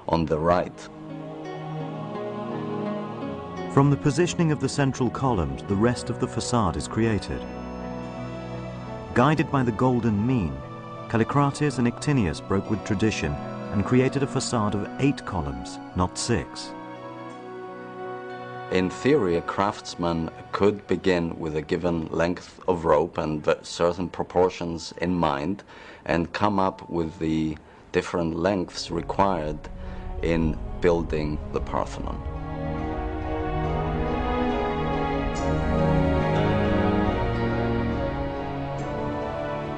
on the right. From the positioning of the central columns, the rest of the facade is created. Guided by the golden mean, Callicrates and Actinius broke with tradition and created a facade of 8 columns, not 6. In theory, a craftsman could begin with a given length of rope and certain proportions in mind and come up with the different lengths required in building the Parthenon.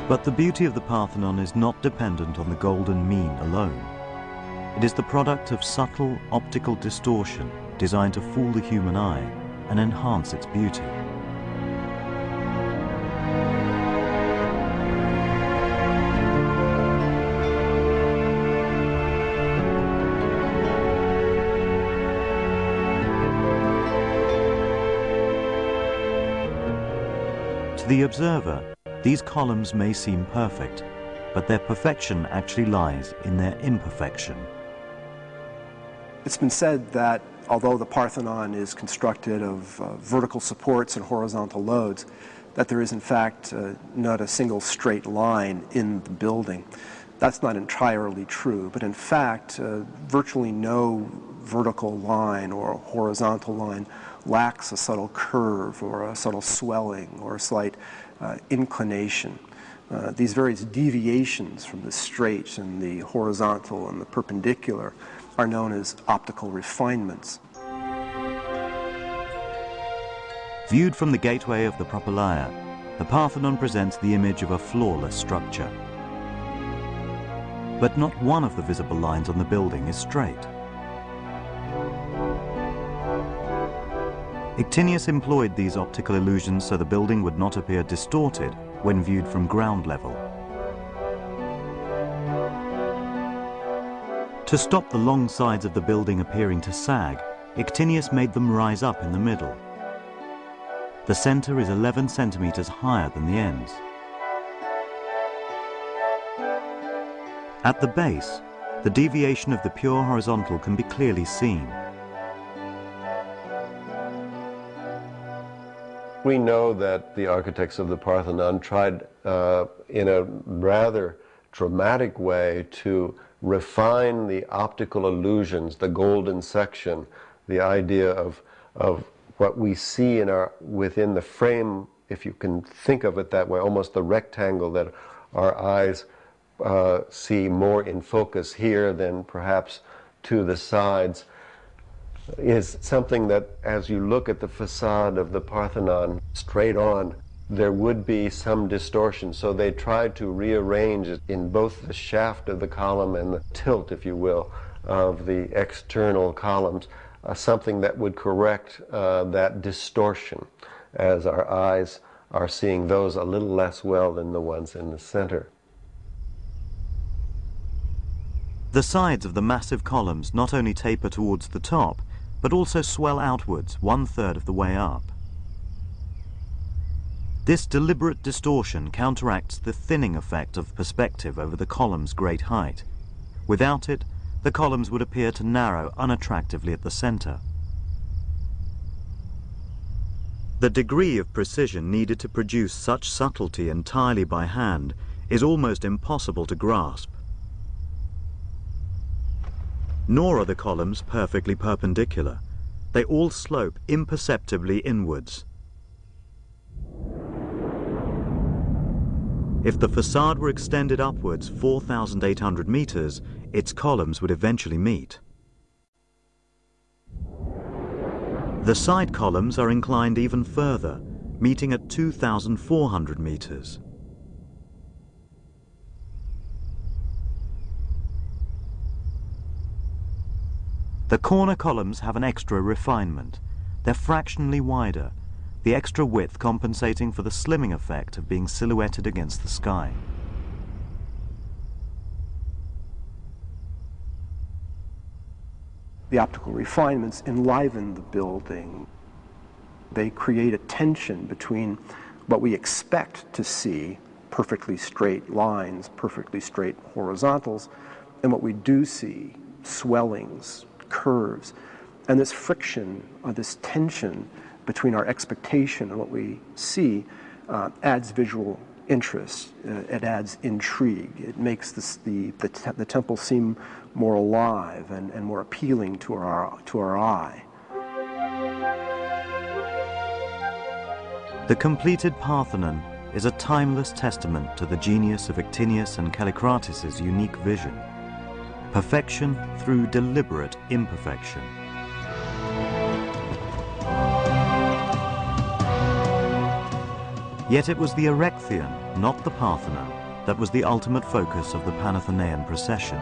But the beauty of the Parthenon is not dependent on the golden mean alone. It is the product of subtle optical distortion designed to fool the human eye and enhance its beauty. To the observer, these columns may seem perfect, but their perfection actually lies in their imperfection. It's been said that although the Parthenon is constructed of vertical supports and horizontal loads, that there is in fact not a single straight line in the building. That's not entirely true, but in fact virtually no vertical line or horizontal line lacks a subtle curve or a subtle swelling or a slight inclination. These various deviations from the straight and the horizontal and the perpendicular are known as optical refinements. Viewed from the gateway of the Propylaea, the Parthenon presents the image of a flawless structure. But not one of the visible lines on the building is straight. Actinius employed these optical illusions so the building would not appear distorted when viewed from ground level. To stop the long sides of the building appearing to sag, Actinius made them rise up in the middle. The center is 11 centimeters higher than the ends. At the base, the deviation of the pure horizontal can be clearly seen. We know that the architects of the Parthenon tried in a rather dramatic way to refine the optical illusions, the golden section, the idea of what we see within the frame, if you can think of it that way, almost the rectangle that our eyes see more in focus here than perhaps to the sides, is something that as you look at the facade of the Parthenon straight on, there would be some distortion. So they tried to rearrange it in both the shaft of the column and the tilt, if you will, of the external columns, something that would correct that distortion as our eyes are seeing those a little less well than the ones in the center. The sides of the massive columns not only taper towards the top, but also swell outwards 1/3 of the way up. This deliberate distortion counteracts the thinning effect of perspective over the column's great height. Without it, the columns would appear to narrow unattractively at the center. The degree of precision needed to produce such subtlety entirely by hand is almost impossible to grasp. Nor are the columns perfectly perpendicular. They all slope imperceptibly inwards. If the facade were extended upwards 4,800 meters, its columns would eventually meet. The side columns are inclined even further, meeting at 2,400 meters. The corner columns have an extra refinement. They're fractionally wider, the extra width compensating for the slimming effect of being silhouetted against the sky. The optical refinements enliven the building. They create a tension between what we expect to see, perfectly straight lines, perfectly straight horizontals, and what we do see, swellings, curves, and this friction, this tension between our expectation and what we see adds visual interest. It adds intrigue. It makes the temple seem more alive and more appealing to our eye. The completed Parthenon is a timeless testament to the genius of Actinius and Callicrates' unique vision. Perfection through deliberate imperfection. Yet it was the Erechtheion, not the Parthenon, that was the ultimate focus of the Panathenaic procession.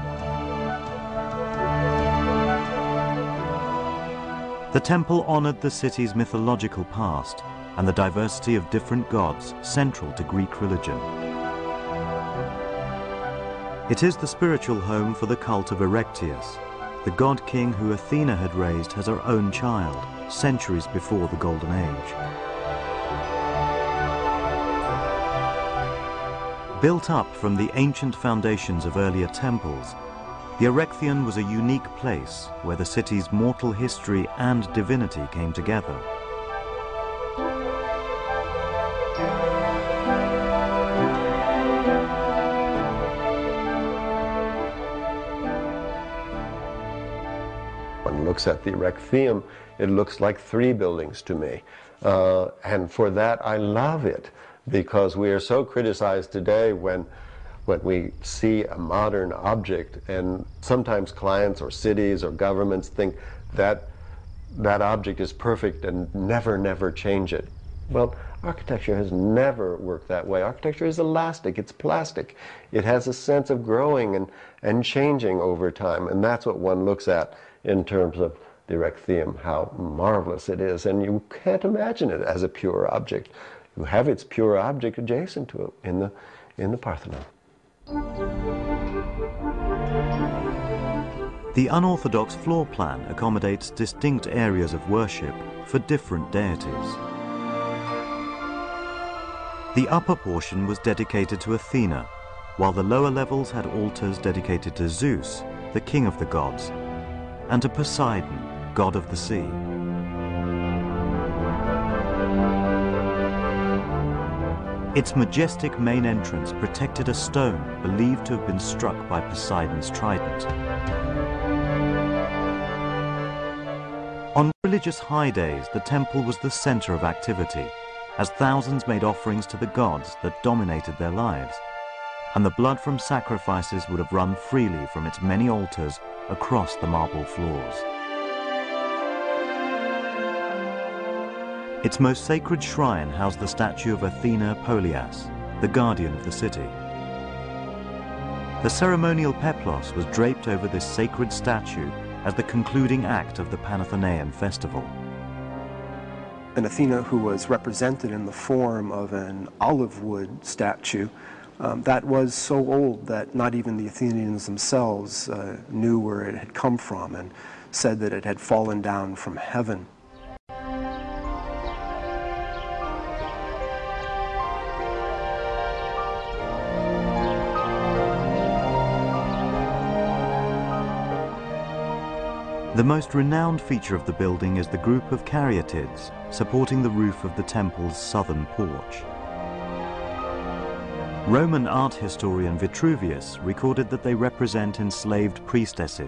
The temple honored the city's mythological past and the diversity of different gods central to Greek religion. It is the spiritual home for the cult of Erechtheus, the god-king who Athena had raised as her own child, centuries before the Golden Age. Built up from the ancient foundations of earlier temples, the Erechtheion was a unique place where the city's mortal history and divinity came together. Looks at the Erechtheion, it looks like 3 buildings to me. And for that, I love it, because we are so criticized today when we see a modern object, and sometimes clients or cities or governments think that that object is perfect and never change it. Well, architecture has never worked that way. Architecture is elastic, it's plastic. It has a sense of growing and changing over time, and that's what one looks at in terms of the Erechtheion, how marvelous it is. And you can't imagine it as a pure object. You have its pure object adjacent to it in the Parthenon. The unorthodox floor plan accommodates distinct areas of worship for different deities. The upper portion was dedicated to Athena, while the lower levels had altars dedicated to Zeus, the king of the gods, and to Poseidon, god of the sea. Its majestic main entrance protected a stone believed to have been struck by Poseidon's trident. On religious high days, the temple was the center of activity, as thousands made offerings to the gods that dominated their lives, and the blood from sacrifices would have run freely from its many altars across the marble floors. Its most sacred shrine housed the statue of Athena Polias, the guardian of the city. The ceremonial peplos was draped over this sacred statue as the concluding act of the Panathenaic festival. An Athena who was represented in the form of an olive wood statue that was so old that not even the Athenians themselves knew where it had come from, and said that it had fallen down from heaven. The most renowned feature of the building is the group of caryatids supporting the roof of the temple's southern porch. Roman art historian Vitruvius recorded that they represent enslaved priestesses